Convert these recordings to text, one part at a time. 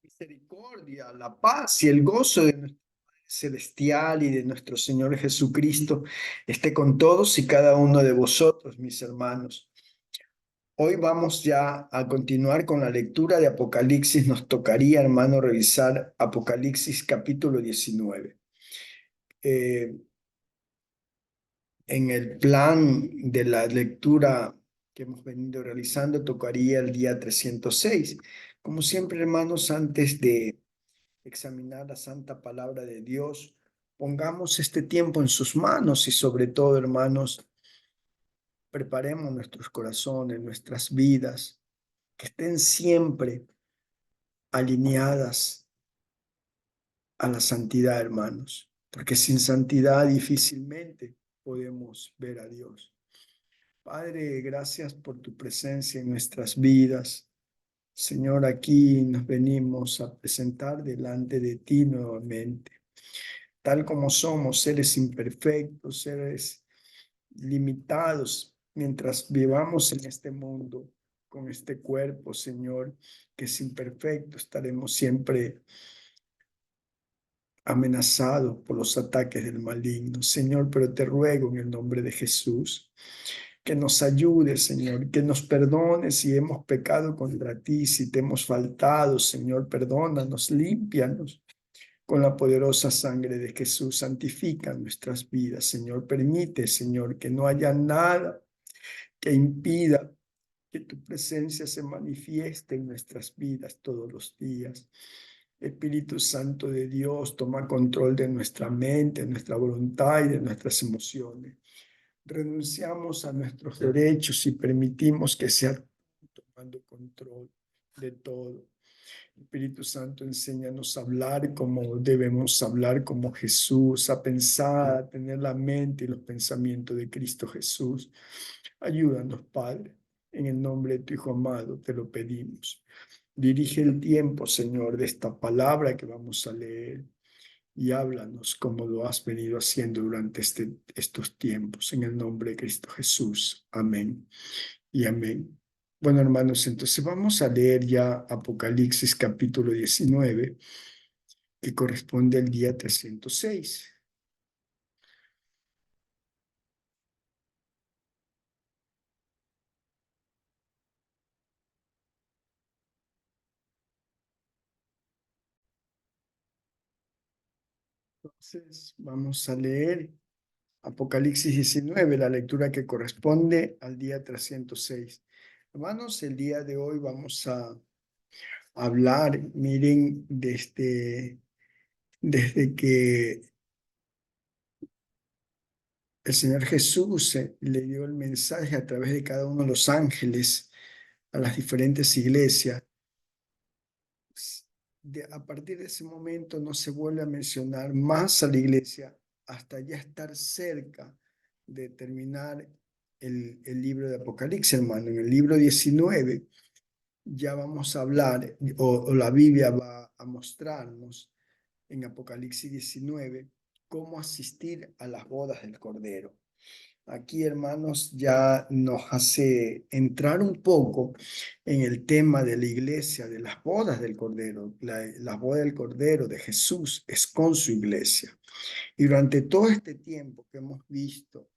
Misericordia, la paz y el gozo de nuestro Padre Celestial y de nuestro Señor Jesucristo esté con todos y cada uno de vosotros, mis hermanos. Hoy vamos ya a continuar con la lectura de Apocalipsis. Nos tocaría, hermano, revisar Apocalipsis capítulo 19. Eh, en el plan de la lectura que hemos venido realizando, tocaría el día 306. Como siempre, hermanos, antes de examinar la santa palabra de Dios, pongamos este tiempo en sus manos y sobre todo, hermanos, preparemos nuestros corazones, nuestras vidas, que estén siempre alineadas a la santidad, hermanos, porque sin santidad difícilmente podemos ver a Dios. Padre, gracias por tu presencia en nuestras vidas. Señor, aquí nos venimos a presentar delante de ti nuevamente, tal como somos, seres imperfectos, seres limitados, mientras vivamos en este mundo, con este cuerpo, Señor, que es imperfecto, estaremos siempre amenazados por los ataques del maligno. Señor, pero te ruego en el nombre de Jesús que nos ayudes, Señor, que nos perdones si hemos pecado contra ti, si te hemos faltado, Señor, perdónanos, límpianos con la poderosa sangre de Jesús. Santifica nuestras vidas, Señor. Permite, Señor, que no haya nada que impida que tu presencia se manifieste en nuestras vidas todos los días. Espíritu Santo de Dios, toma control de nuestra mente, nuestra voluntad y de nuestras emociones. Renunciamos a nuestros derechos y permitimos que sea tomando control de todo. Espíritu Santo, enséñanos a hablar como debemos hablar como Jesús, a pensar, a tener la mente y los pensamientos de Cristo Jesús. Ayúdanos, Padre, en el nombre de tu Hijo amado, te lo pedimos. Dirige el tiempo, Señor, de esta palabra que vamos a leer y háblanos como lo has venido haciendo durante estos tiempos, en el nombre de Cristo Jesús. Amén y amén. Bueno, hermanos, entonces vamos a leer ya Apocalipsis capítulo 19, que corresponde al día 306. Entonces, vamos a leer Apocalipsis 19, la lectura que corresponde al día 306. Hermanos, el día de hoy vamos a hablar, miren, desde que el Señor Jesús le dio el mensaje a través de cada uno de los ángeles a las diferentes iglesias. A partir de ese momento no se vuelve a mencionar más a la iglesia hasta ya estar cerca de terminar el libro de Apocalipsis, hermano. En el libro 19 ya vamos a hablar, o la Biblia va a mostrarnos en Apocalipsis 19 cómo asistir a las bodas del Cordero. Aquí, hermanos, ya nos hace entrar un poco en el tema de la iglesia, de las bodas del Cordero. La boda del Cordero de Jesús es con su iglesia. Y durante todo este tiempo que hemos visto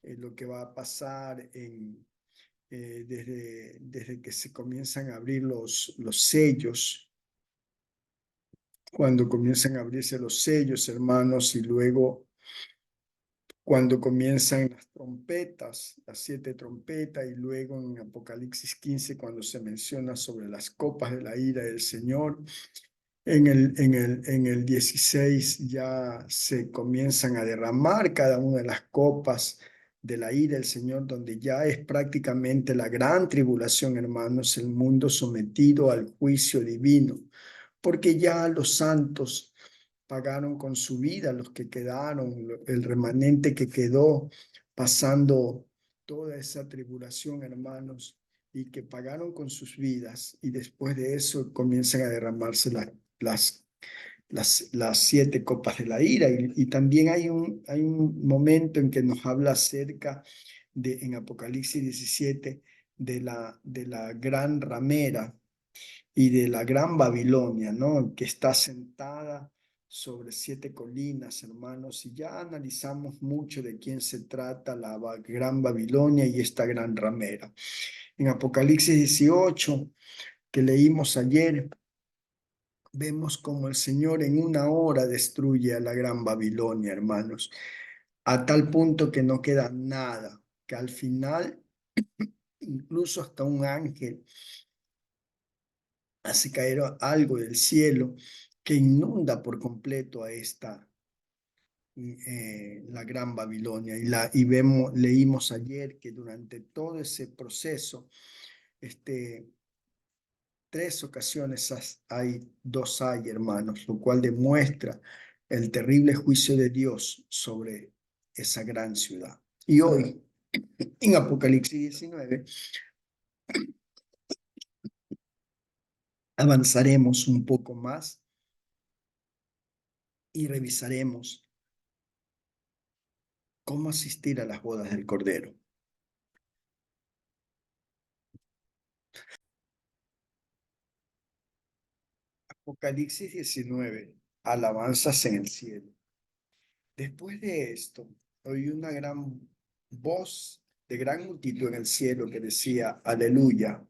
lo que va a pasar desde que se comienzan a abrir los sellos, cuando comienzan a abrirse los sellos, hermanos, y luego cuando comienzan las trompetas, las 7 trompetas, y luego en Apocalipsis 15, cuando se menciona sobre las copas de la ira del Señor, en el 16 ya se comienzan a derramar cada una de las copas de la ira del Señor, donde ya es prácticamente la gran tribulación, hermanos, el mundo sometido al juicio divino, porque ya los santos pagaron con su vida, los que quedaron, el remanente que quedó pasando toda esa tribulación, hermanos, y que pagaron con sus vidas, y después de eso comienzan a derramarse las, las 7 copas de la ira. Y también hay un momento en que nos habla acerca en Apocalipsis 17 de la gran ramera, y de la gran Babilonia, ¿no? Que está sentada sobre 7 colinas, hermanos, y ya analizamos mucho de quién se trata la gran Babilonia y esta gran ramera. En Apocalipsis 18, que leímos ayer, vemos como el Señor en una hora destruye a la gran Babilonia, hermanos, a tal punto que no queda nada, que al final incluso hasta un ángel hace caer algo del cielo que inunda por completo a esta, la gran Babilonia. Leímos ayer que durante todo ese proceso, 3 ocasiones hay, hermanos, lo cual demuestra el terrible juicio de Dios sobre esa gran ciudad. Y hoy, en Apocalipsis 19, avanzaremos un poco más y revisaremos cómo asistir a las bodas del Cordero. Apocalipsis 19, alabanzas en el cielo. Después de esto, oí una gran voz de gran multitud en el cielo que decía, aleluya,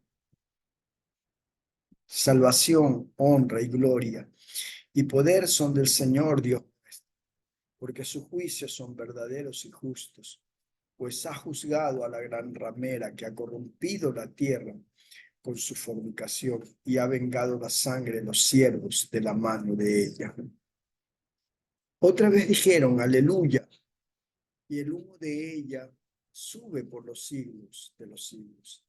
salvación, honra y gloria y poder son del Señor Dios nuestro, porque sus juicios son verdaderos y justos, pues ha juzgado a la gran ramera que ha corrompido la tierra con su fornicación y ha vengado la sangre de los siervos de la mano de ella. Otra vez dijeron, aleluya, y el humo de ella sube por los siglos de los siglos.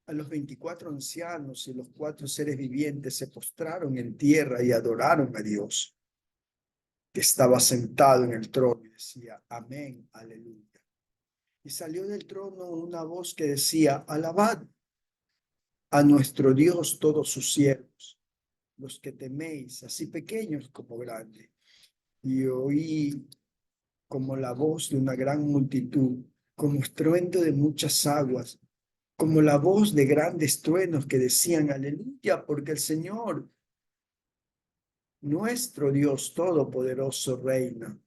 A los 24 ancianos y los 4 seres vivientes se postraron en tierra y adoraron a Dios, que estaba sentado en el trono, y decía, amén, aleluya. Y salió del trono una voz que decía, alabad a nuestro Dios todos sus siervos, los que teméis, así pequeños como grandes. Y oí como la voz de una gran multitud, como estruendo de muchas aguas, como la voz de grandes truenos que decían, aleluya, porque el Señor, nuestro Dios Todopoderoso, reina.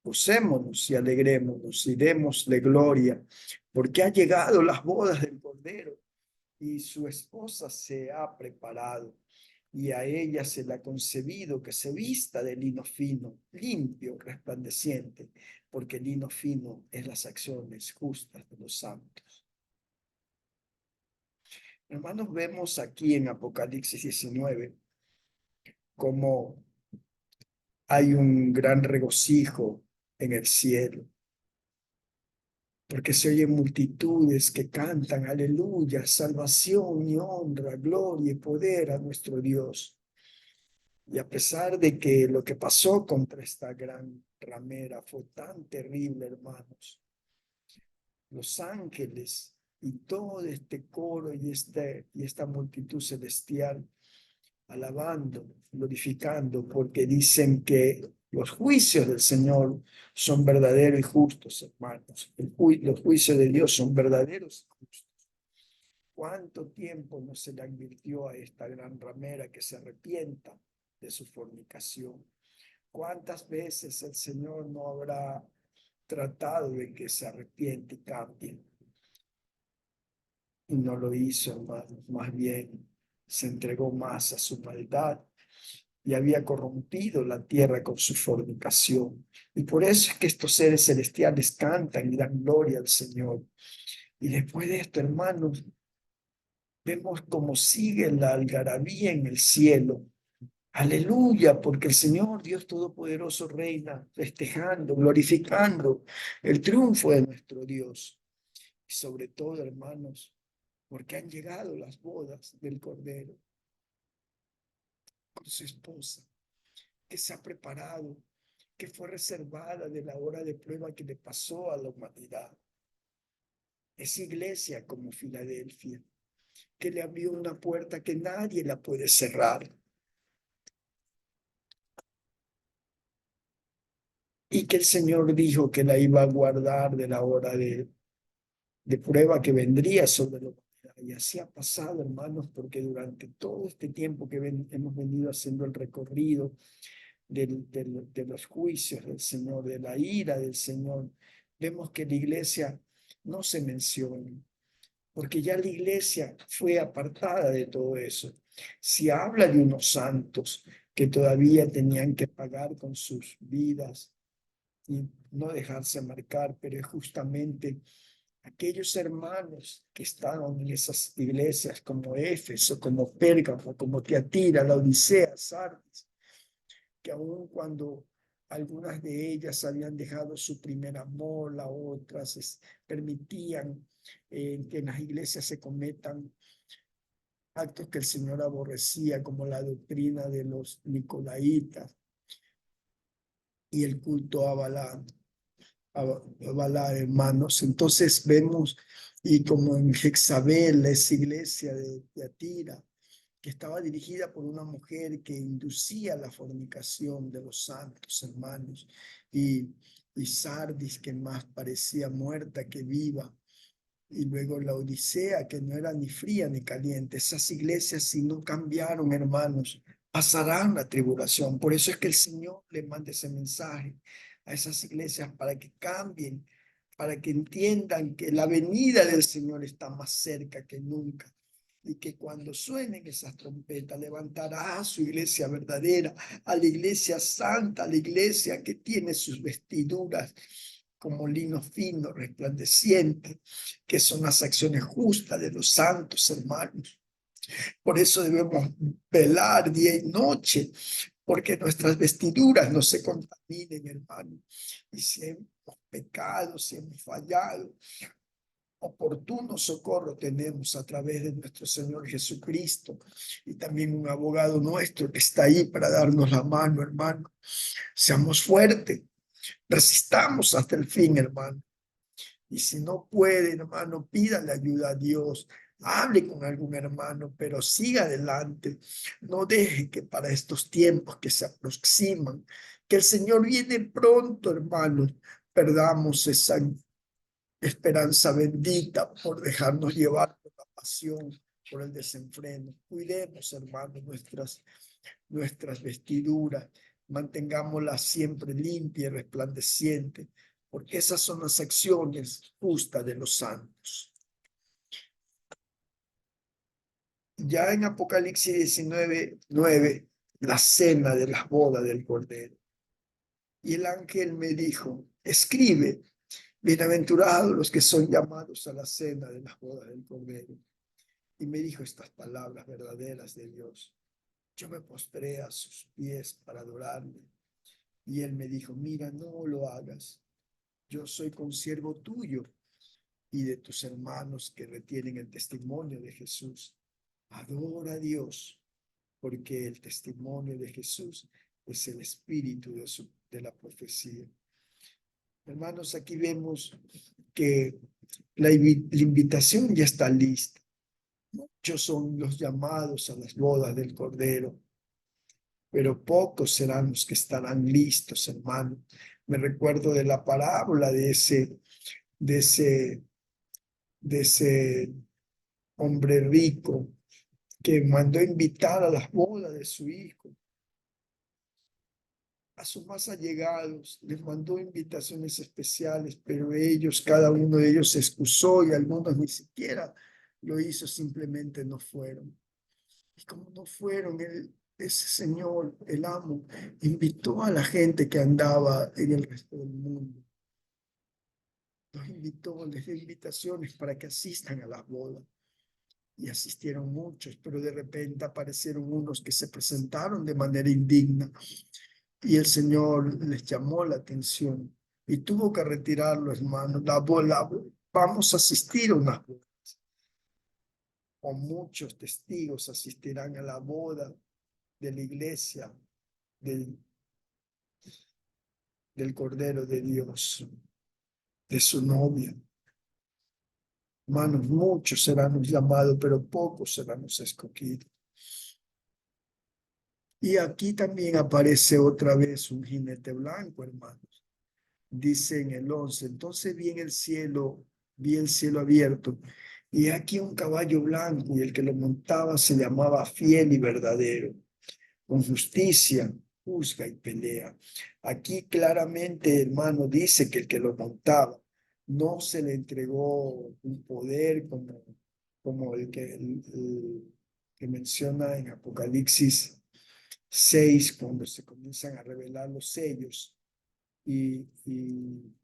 Gocémonos y alegrémonos y démosle gloria, porque ha llegado las bodas del Cordero y su esposa se ha preparado. Y a ella se le ha concebido que se vista de lino fino, limpio, resplandeciente, porque lino fino es las acciones justas de los santos. Hermanos, vemos aquí en Apocalipsis 19 cómo hay un gran regocijo en el cielo, porque se oyen multitudes que cantan aleluya, salvación y honra, gloria y poder a nuestro Dios. Y a pesar de que lo que pasó contra esta gran ramera fue tan terrible, hermanos, los ángeles y todo este coro y esta multitud celestial alabando, glorificando, porque dicen que los juicios del Señor son verdaderos y justos, hermanos. Los juicios de Dios son verdaderos y justos. ¿Cuánto tiempo no se le advirtió a esta gran ramera que se arrepienta de su fornicación? ¿Cuántas veces el Señor no habrá tratado de que se arrepiente y cambie? Y no lo hizo, hermanos. Más bien se entregó más a su maldad y había corrompido la tierra con su fornicación. Y por eso es que estos seres celestiales cantan y dan gloria al Señor. Y después de esto, hermanos, vemos cómo sigue la algarabía en el cielo. Aleluya, porque el Señor Dios Todopoderoso reina, festejando, glorificando el triunfo de nuestro Dios. Y sobre todo, hermanos, porque han llegado las bodas del Cordero con su esposa, que se ha preparado, que fue reservada de la hora de prueba que le pasó a la humanidad. Es iglesia como Filadelfia, que le abrió una puerta que nadie la puede cerrar. Y que el Señor dijo que la iba a guardar de la hora de prueba que vendría sobre la humanidad. Y así ha pasado, hermanos, porque durante todo este tiempo que hemos venido haciendo el recorrido de los juicios del Señor, de la ira del Señor, vemos que la iglesia no se menciona, porque ya la iglesia fue apartada de todo eso. Si habla de unos santos que todavía tenían que pagar con sus vidas y no dejarse marcar, pero es justamente aquellos hermanos que estaban en esas iglesias como Éfeso, como Pérgamo, como Tiatira, la Odisea, Sardis, que aun cuando algunas de ellas habían dejado su primer amor, las otras permitían que en las iglesias se cometan actos que el Señor aborrecía, como la doctrina de los nicolaitas y el culto a Balá, hermanos. Entonces vemos, y como en Jezabel, esa iglesia de Tiatira, que estaba dirigida por una mujer que inducía la fornicación de los santos, hermanos, y Sardis, que más parecía muerta que viva, y luego la Odisea, que no era ni fría ni caliente. Esas iglesias, si no cambiaron, hermanos, pasarán la tribulación. Por eso es que el Señor le manda ese mensaje a esas iglesias para que cambien, para que entiendan que la venida del Señor está más cerca que nunca. Y que cuando suenen esas trompetas, levantará a su iglesia verdadera, a la iglesia santa, a la iglesia que tiene sus vestiduras como lino fino, resplandeciente, que son las acciones justas de los santos, hermanos. Por eso debemos velar día y noche, porque nuestras vestiduras no se contaminen, hermano. Y si hemos pecado, si hemos fallado, oportuno socorro tenemos a través de nuestro Señor Jesucristo, y también un abogado nuestro que está ahí para darnos la mano, hermano. Seamos fuertes, resistamos hasta el fin, hermano. Y si no puede, hermano, pídale ayuda a Dios. Hable con algún hermano, pero siga adelante. No deje que para estos tiempos que se aproximan, que el Señor viene pronto, hermanos, perdamos esa esperanza bendita por dejarnos llevar por la pasión, por el desenfreno. Cuidemos, hermanos, nuestras vestiduras, mantengámoslas siempre limpias y resplandecientes, porque esas son las acciones justas de los santos. Ya en Apocalipsis 19:9, la cena de las bodas del Cordero. Y el ángel me dijo, escribe, bienaventurados los que son llamados a la cena de las bodas del Cordero. Y me dijo estas palabras verdaderas de Dios. Yo me postré a sus pies para adorarle. Y él me dijo, mira, no lo hagas. Yo soy consiervo tuyo y de tus hermanos que retienen el testimonio de Jesús. Adora a Dios, porque el testimonio de Jesús es el espíritu de la profecía. Hermanos, aquí vemos que la invitación ya está lista. Muchos son los llamados a las bodas del Cordero, pero pocos serán los que estarán listos, hermano. Me recuerdo de la parábola de ese, de ese hombre rico que mandó invitar a las bodas de su hijo. A sus más allegados les mandó invitaciones especiales, pero ellos, cada uno de ellos se excusó y algunos ni siquiera lo hizo, simplemente no fueron. Y como no fueron, ese señor, el amo, invitó a la gente que andaba en el resto del mundo. Los invitó, les dio invitaciones para que asistan a las bodas. Y asistieron muchos, pero de repente aparecieron unos que se presentaron de manera indigna. Y el Señor les llamó la atención y tuvo que retirarlo, hermano. Vamos a asistir a unas bodas. O muchos testigos asistirán a la boda de la iglesia del Cordero de Dios, de su novia. Hermanos, muchos serán los llamados, pero pocos serán los escogidos. Y aquí también aparece otra vez un jinete blanco, hermanos. Dice en el 11, entonces vi el cielo abierto Y aquí un caballo blanco, y el que lo montaba se llamaba Fiel y Verdadero. Con justicia juzga y pelea. Aquí claramente, hermano, dice que el que lo montaba no se le entregó un poder como el que menciona en Apocalipsis 6, cuando se comienzan a revelar los sellos y, y,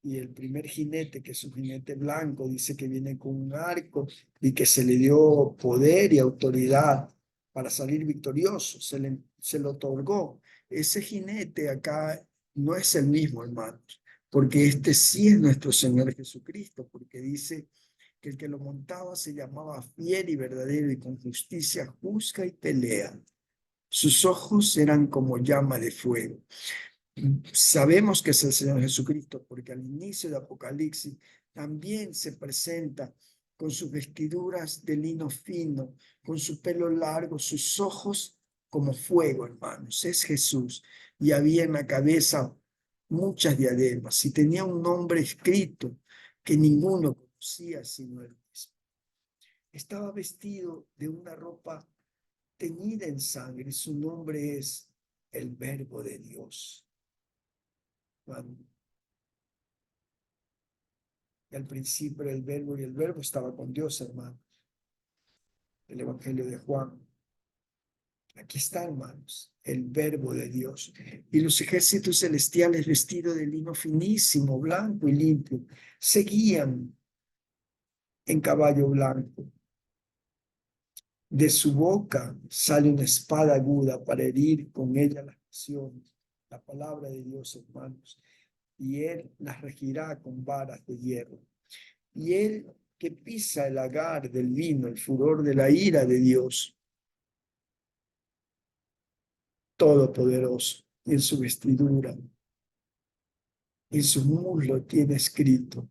y el primer jinete, que es un jinete blanco, dice que viene con un arco y que se le dio poder y autoridad para salir victorioso, se le otorgó. Ese jinete acá no es el mismo, hermanos, porque este sí es nuestro Señor Jesucristo, porque dice que el que lo montaba se llamaba fiel y verdadero y con justicia juzga y pelea. Sus ojos eran como llama de fuego. Sabemos que es el Señor Jesucristo porque al inicio de Apocalipsis también se presenta con sus vestiduras de lino fino, con su pelo largo, sus ojos como fuego, hermanos. Es Jesús. Y había en la cabeza muchas diademas y tenía un nombre escrito que ninguno conocía sino él mismo. Estaba vestido de una ropa teñida en sangre. Su nombre es el Verbo de Dios. Juan. Y al principio era el verbo y el verbo estaba con Dios, hermanos. El Evangelio de Juan. Aquí está, hermanos, el verbo de Dios. Y los ejércitos celestiales vestidos de lino finísimo, blanco y limpio, seguían en caballo blanco. De su boca sale una espada aguda para herir con ella las naciones. La palabra de Dios, hermanos. Y él las regirá con varas de hierro. Y él que pisa el lagar del vino, el furor de la ira de Dios Todopoderoso, y en su vestidura, en su muslo tiene escrito,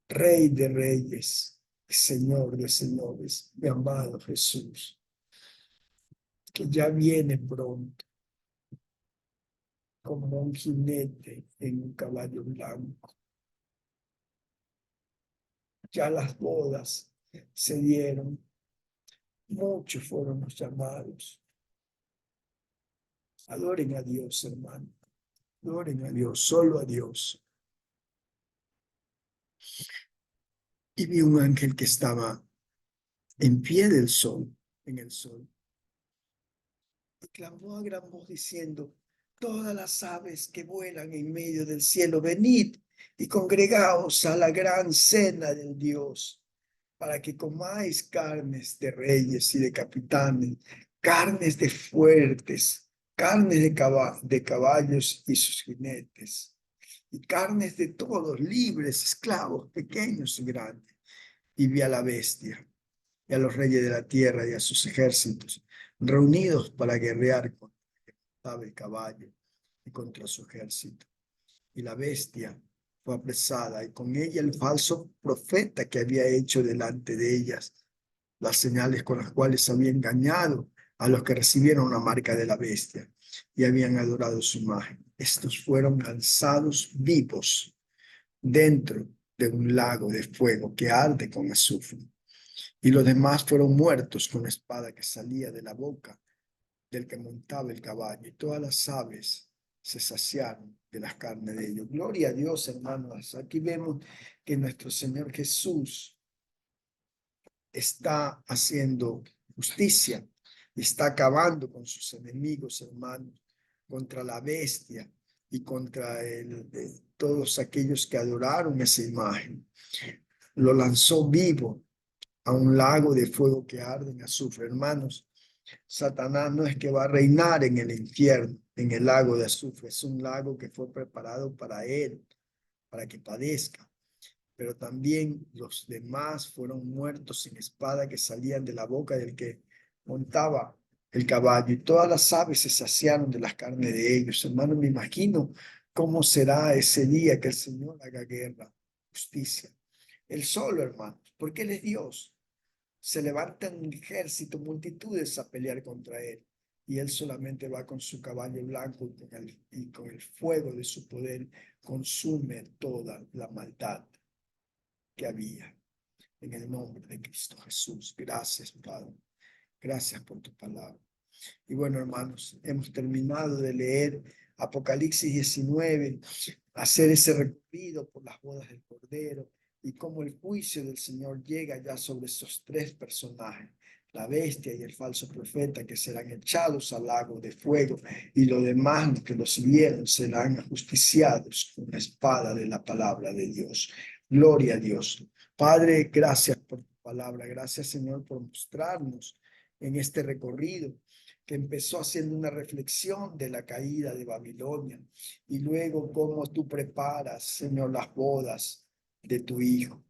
Rey de Reyes, Señor de Señores, mi amado Jesús, que ya viene pronto, como un jinete en un caballo blanco. Ya las bodas se dieron, muchos fueron los llamados. Adoren a Dios, hermano. Adoren a Dios, solo a Dios. Y vi un ángel que estaba en pie del sol, en el sol, y clamó a gran voz diciendo, todas las aves que vuelan en medio del cielo, venid y congregaos a la gran cena del Dios, para que comáis carnes de reyes y de capitanes, carnes de fuertes, carnes de caballos y sus jinetes, y carnes de todos, libres, esclavos, pequeños y grandes. Y vi a la bestia y a los reyes de la tierra y a sus ejércitos, reunidos para guerrear contra el caballo y contra su ejército. Y la bestia fue apresada, y con ella el falso profeta que había hecho delante de ellas las señales con las cuales había engañado a los que recibieron la marca de la bestia y habían adorado su imagen. Estos fueron lanzados vivos dentro de un lago de fuego que arde con azufre. Y los demás fueron muertos con la espada que salía de la boca del que montaba el caballo. Y todas las aves se saciaron de las carnes de ellos. Gloria a Dios, hermanos. Aquí vemos que nuestro Señor Jesús está haciendo justicia y está acabando con sus enemigos, hermanos, contra la bestia y contra todos aquellos que adoraron esa imagen. Lo lanzó vivo a un lago de fuego que arde en azufre. Hermanos, Satanás no es que va a reinar en el infierno, en el lago de azufre. Es un lago que fue preparado para él, para que padezca. Pero también los demás fueron muertos sin espada que salían de la boca del que montaba el caballo. Y todas las aves se saciaron de las carnes de ellos. Hermano, me imagino cómo será ese día que el Señor haga guerra, justicia. Él solo, hermanos, porque Él es Dios. Se levantan un ejército, multitudes a pelear contra él. Y él solamente va con su caballo blanco y con el fuego de su poder consume toda la maldad que había. en el nombre de Cristo Jesús. Gracias, Padre. Gracias por tu palabra. Y bueno, hermanos, hemos terminado de leer Apocalipsis 19, hacer ese recorrido por las bodas del Cordero y cómo el juicio del Señor llega ya sobre esos tres personajes, la bestia y el falso profeta, que serán echados al lago de fuego, y los demás, los que los vieron, serán ajusticiados con la espada de la palabra de Dios. Gloria a Dios. Padre, gracias por tu palabra. Gracias, Señor, por mostrarnos en este recorrido que empezó haciendo una reflexión de la caída de Babilonia y luego cómo tú preparas, Señor, las bodas de tu Hijo.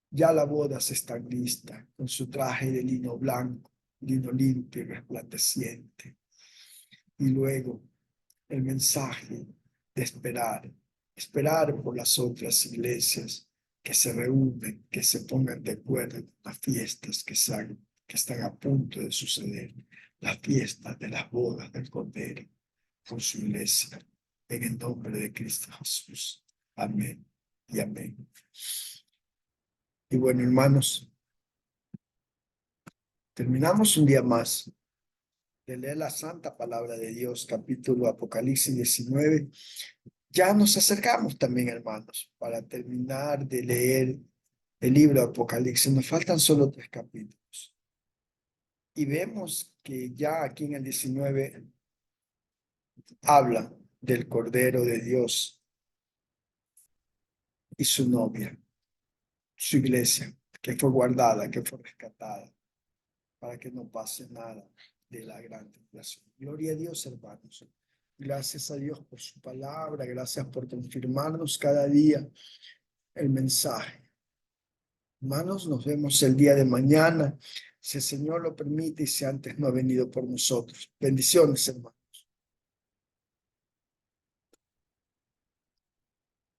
Ya las bodas están listas con su traje de lino blanco, lino limpio y resplandeciente. Y luego el mensaje de esperar por las otras iglesias que se reúnen, que se pongan de acuerdo en las fiestas que están a punto de suceder, las fiestas de las bodas del Cordero con su iglesia, en el nombre de Cristo Jesús. Amén y amén. Y bueno, hermanos, terminamos un día más de leer la santa palabra de Dios, capítulo Apocalipsis 19. Ya nos acercamos también, hermanos, para terminar de leer el libro de Apocalipsis. Nos faltan solo 3 capítulos. Y vemos que ya aquí en el 19 habla del Cordero de Dios y su novia, su iglesia, que fue guardada, que fue rescatada, para que no pase nada de la gran tribulación. Gloria a Dios, hermanos. Gracias a Dios por su palabra, gracias por confirmarnos cada día el mensaje. Hermanos, nos vemos el día de mañana, si el Señor lo permite y si antes no ha venido por nosotros. Bendiciones, hermanos.